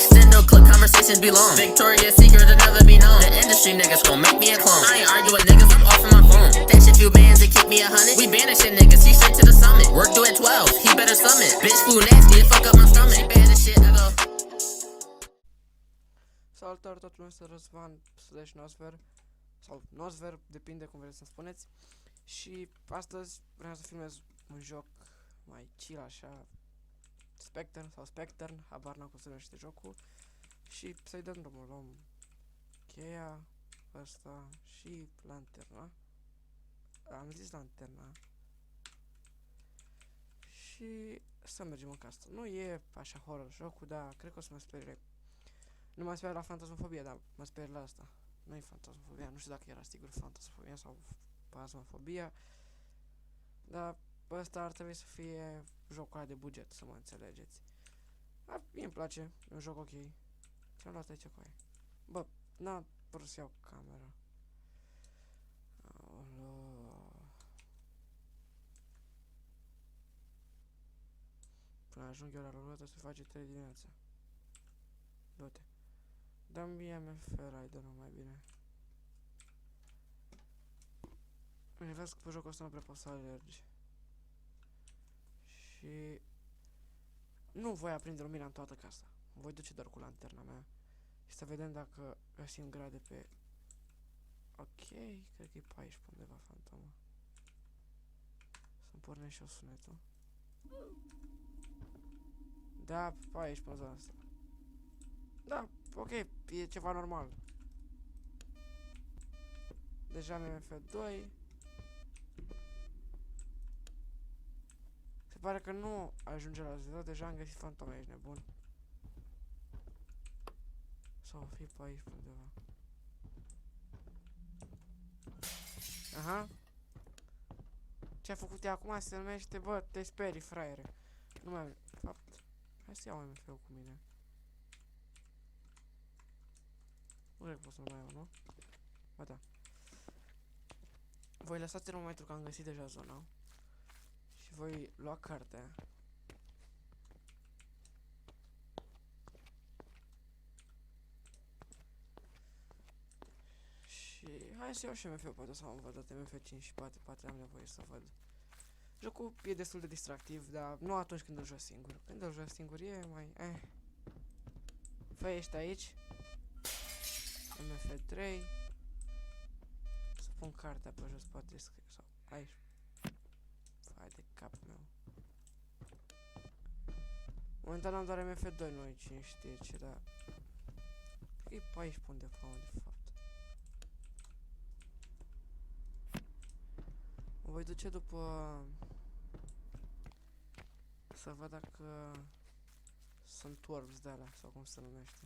Extend no clip, conversations be long. Victoria's Secret to never be known. The industry niggas gon' make me a clone. I ain't argue with niggas, I'm off of my phone. Dash a few bands and keep me 100. We banishing niggas, he straight to the summit. Work do at 12, he better summit. Bitch food nasty, it fuck up my stomach. She bad as shit, I go. Salutare, toată lumea, este Răzvan slash Nosfer sau Nosfer, depinde cum vreți să spuneți. Și astăzi vreau să filmez un joc mai chill așa, Spectre sau Spectern, habar n-am cum se numește jocul. Și să-i dăm drumul, luăm cheia asta și lanterna. Am zis lanterna. Și să mergem în casă. Nu e așa horror jocul, dar cred că o să mă sperie. Nu mă sper la fantasmofobia, dar mă sper la asta. Nu e fantasmofobia, nu știu dacă era sigur fantasmofobia sau pasmofobia. Dar ăsta ar trebui să fie jocul ăla de buget, să mă înțelegeți. Dar mie îmi place, e un joc ok. Ce-am luat aici cu aia? Bă, n-am vrut să iau camera. Până ajung eu la ruletă se face 3 dimineața. Du-te. Dă-mi MF Rider-ul mai bine. Bine, vezi că pe jocul ăsta nu prea poți să alergi. Și nu voi aprinde lumina în toată casa. Voi duce doar cu lanterna mea. Și să vedem dacă găsim grade pe... Ok, cred că e pe aici pe undeva fantoma. Să-mi pornești și eu sunetul. Da, pe aici pe zona asta. Da, ok, e ceva normal. Deja am MF2. Se pare că nu ajunge la 0, deja am găsit fantome, ești nebun. Sau fi pe aici pe undeva. Aha. Ce-a făcut ea acum se numește, bă, te sperii, fraiere. Nu mai am, fapt. Hai să iau MF-ul cu mine. Nu cred că pot să mai iau, nu? Ba da. Voi lăsați în momentul că am găsit deja zona. Și voi lua cartea. Și hai să iau și MF-ul, poate să am văzut MF5 și poate am nevoie să văd. Jocul e destul de distractiv, dar nu atunci când îl joci singur. Când îl joci singur e mai... Fă, ești aici. MF3. Să pun cartea pe jos, poate scrie, sau aici. Hai de cap meu. Momentan am doar MF2, nu cine știe ce, dar... E pe aici pe undeva, de fapt. Mă voi duce după... Să văd dacă... Sunt orbs de alea, sau cum se numește.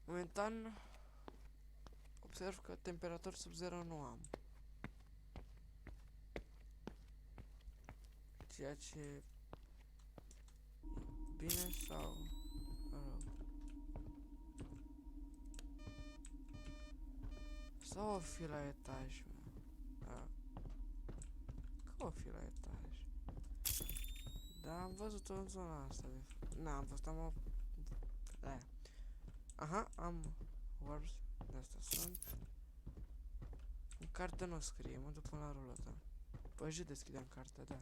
Momentan observ că temperaturi sub 0 nu am. Ceea ce bine sau rău. Sau o fi la etaj, mă. Da. Că o fi la etaj. Da, am văzut-o în zona asta de... N-am văzut, am... Da. Aha, am orbs, de asta sunt. În carte nu scrie, mă duc până la ruletă. Păi și deschideam cartea, da.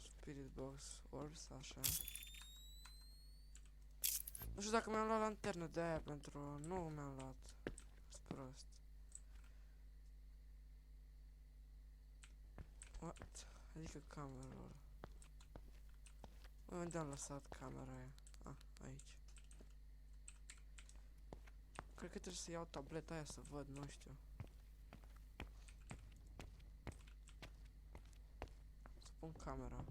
Spirit box orbs, așa. Nu știu dacă mi-am luat lanternă de aia pentru... Nu mi-am luat. Sunt prost. What? Adică cameră. Unde am lăsat camera aia? Ah, aici. Cred că trebuie să iau tableta aia să văd, nu știu. Să pun camera.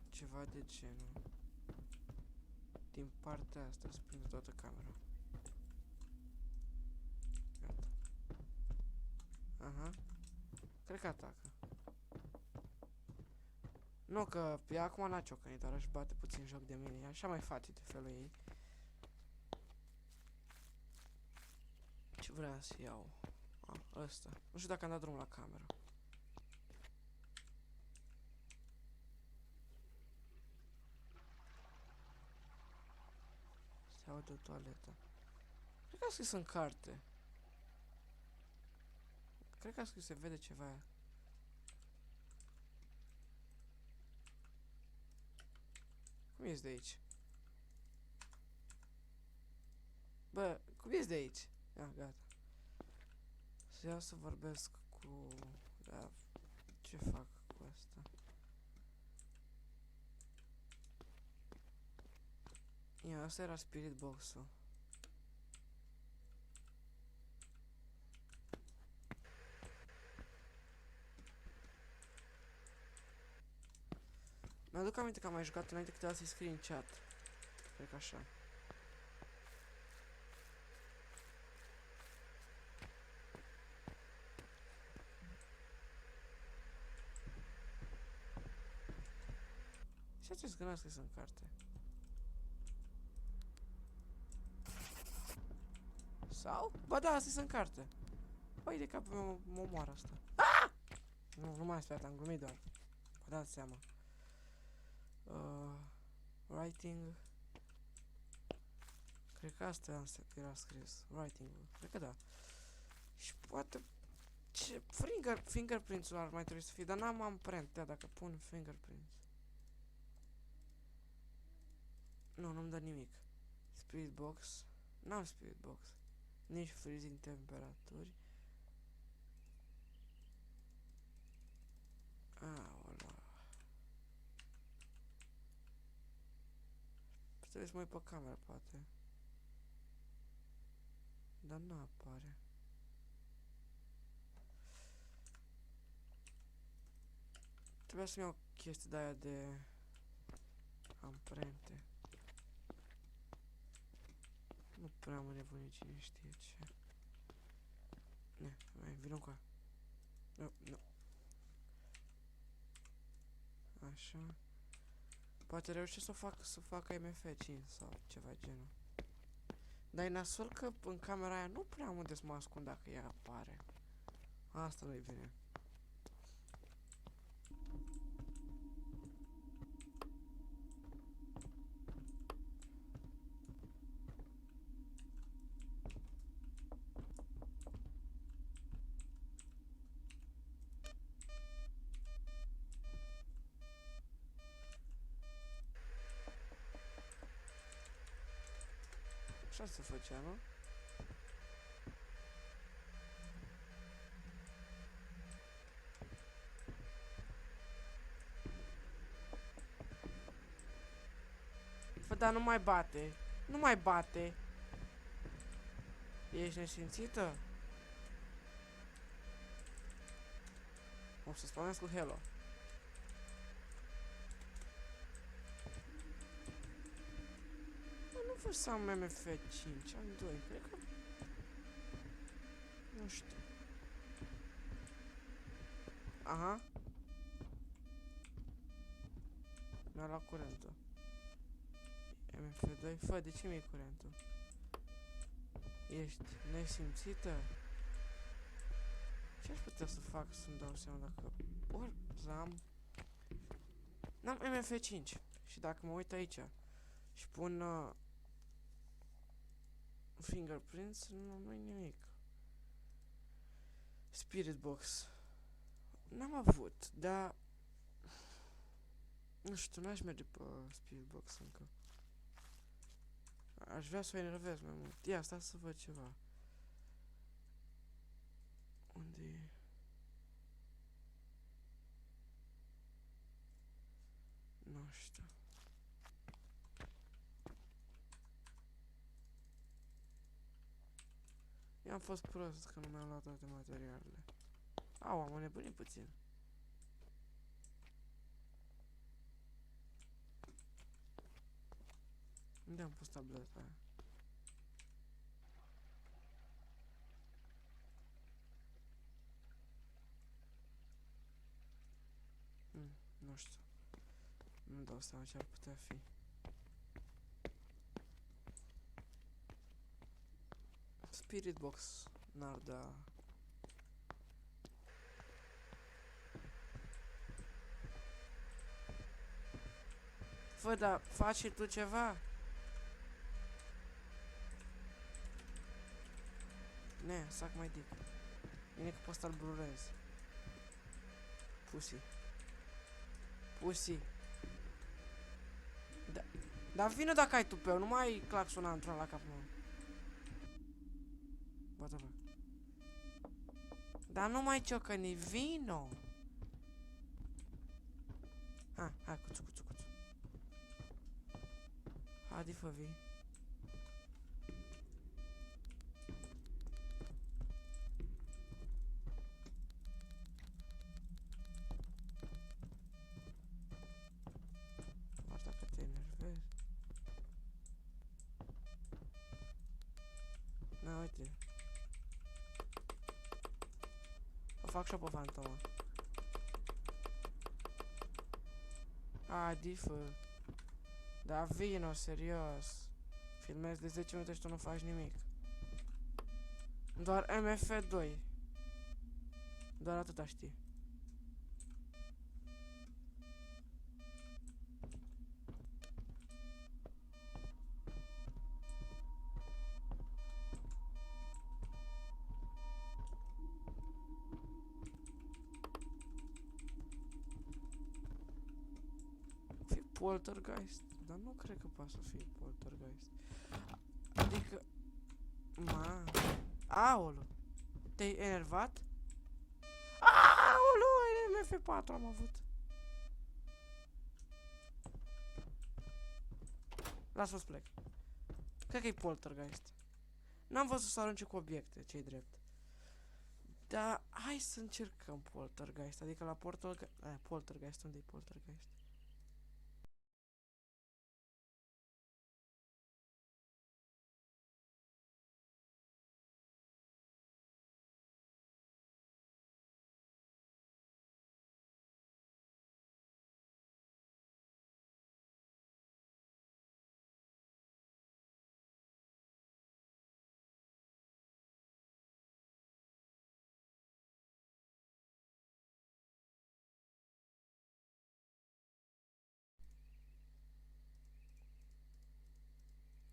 Ceva de genul. Din partea asta să prinde toată camera. Gata. Aha. Cred că atacă. Nu, că ea acum n-a ciocănit, doar își bate puțin joc de mine. E așa mai face de felul ei. Ce vreau să iau? Ăsta. Nu știu dacă am dat drumul la cameră. Se aude o toaletă. Cred că a scris în carte. Cred că a scris, se vede ceva. Cum ies de aici? Bă, cum ies de aici? Gata. Să iau să vorbesc cu... Da, ce fac cu asta? Ia, asta era Spirit Box-ul. Mi-aduc aminte că am mai jucat înainte câteva să-i scrie în chat. Cred că așa. Și acest că n-a scris în carte. Sau? Ba da, a scris în carte. Păi de capul meu mă omoară asta. Ah! Nu mai speriat, am glumit doar. Vă dați seama. Writing. Cred că asta era scris. Writing. Cred că da. Și poate... Ce fingerprints-ul ar mai trebui să fie, dar n-am amprente, dacă pun fingerprints. Nu-mi dă nimic. Spirit box. N-am spirit box. Nici freezing temperaturi. Aola. Trebuie să mă uit pe cameră, poate. Dar nu apare. Trebuia să-mi iau chestii de-aia de amprente. Nu prea am nebunit, cine știe ce. Ne, mai vină cu. Nu. Așa. Poate reușesc să facă MF5 sau ceva genul. Dar e nasol că în camera aia nu prea am unde să mă ascund dacă ea apare. Asta nu-i bine. Așa se făcea, nu? Bă, dar nu mai bate. Nu mai bate. Ești nesimțită? O să spuneți cu hello. Nu vreau să am MF5, am 2, cred că... Nu știu. Aha. Mi-a luat curentul. MF2, fă, de ce mi-e curentul? Ești nesimțită? Ce aș putea să fac să-mi dau seama dacă... Ori am... N-am MF5. Și dacă mă uit aici și pun... fingerprints, nu-i nimic. Spirit box. N-am avut, dar... Nu știu, n-aș merge pe spirit box încă. Aș vrea să o enervez mai mult. Ia, stai să văd ceva. Unde e? Nu știu. Eu am fost prost că nu mi-am luat toate materialele. Au, am nebunit puțin. Unde am pus tableta aia? Nu știu. Nu dau seama ce ar putea fi. Spirit box. N-ar da. Fă, dar faci și tu ceva? Ne, sac mai dic. Bine că poți să-l blurezi. Pussy. Pussy. Da. Dar vină dacă ai tupeu, nu mai claxona într-una la cap, mă. What the fuck? Dar nu mai ciocăni, vino! Hai, cuțu. Haide, fă vii. Doar dacă te enervezi. Na, uite. O fac și-o pe fantoma. Haide, fă. Da, vino, serios. Filmezi de 10 minute și tu nu faci nimic. Doar MF2. Doar atâta știi. Poltergeist? Dar nu cred că poate să fie poltergeist. Adică... Ma... Aolo! Te-ai enervat? Aolo! MF4 am avut. Lasă-o să plec. Cred că e poltergeist. N-am văzut să arunce cu obiecte, ce-i drept. Dar hai să încercăm poltergeist. Adică la poltergeist, unde e poltergeist?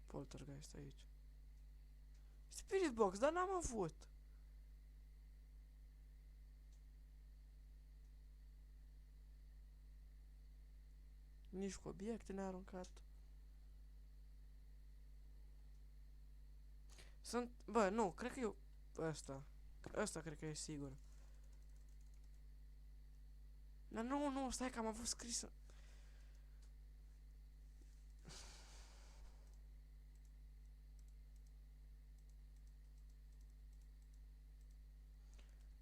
Poltergeist aici. Spirit box, dar n-am avut. Nici cu obiecte ne-a aruncat. Sunt... Bă, nu, cred că eu... Ăsta cred că e sigur. Dar nu, stai că am avut scrisă.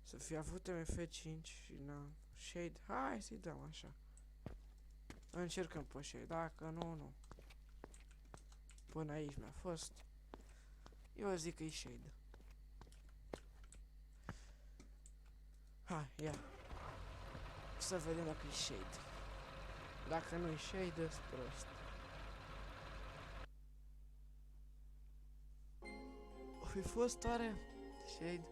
Să fi avut MF5 și na... Shade, hai să-i dăm așa. Încercăm pe Shade, dacă nu. Până aici mi-a fost. Eu zic că e Shade. Hai, ia. Să vedem dacă e Shade. Dacă nu e Shade, îți prost. O fi fost oare Shade?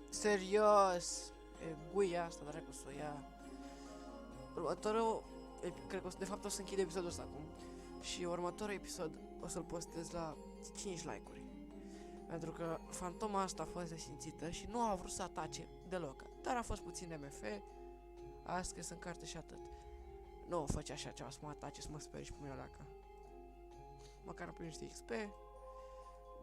Serios! E guia asta, dracu, să o ia. Următorul... Cred că de fapt o să închid episodul ăsta acum. Și următorul episod o să-l postez la 5 like-uri. Pentru că fantoma asta a fost resimțită și nu a vrut să atace deloc. Dar a fost puțin de MF. A scris în carte și atât. Nu făcea așa ceva, să mă atace, să mă speri și pe mine dacă. Măcar prin niște XP.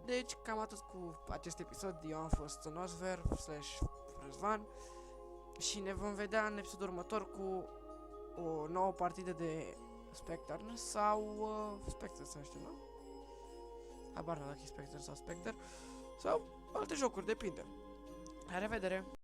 Deci, cam atât cu acest episod. Eu am fost Nosver / Răzvan. Și ne vom vedea în episodul următor cu o nouă partidă de Spectre sau Spectre, să știu, nu? Habar n-am dacă e Spectre sau Spectre. Sau alte jocuri, depinde. La revedere!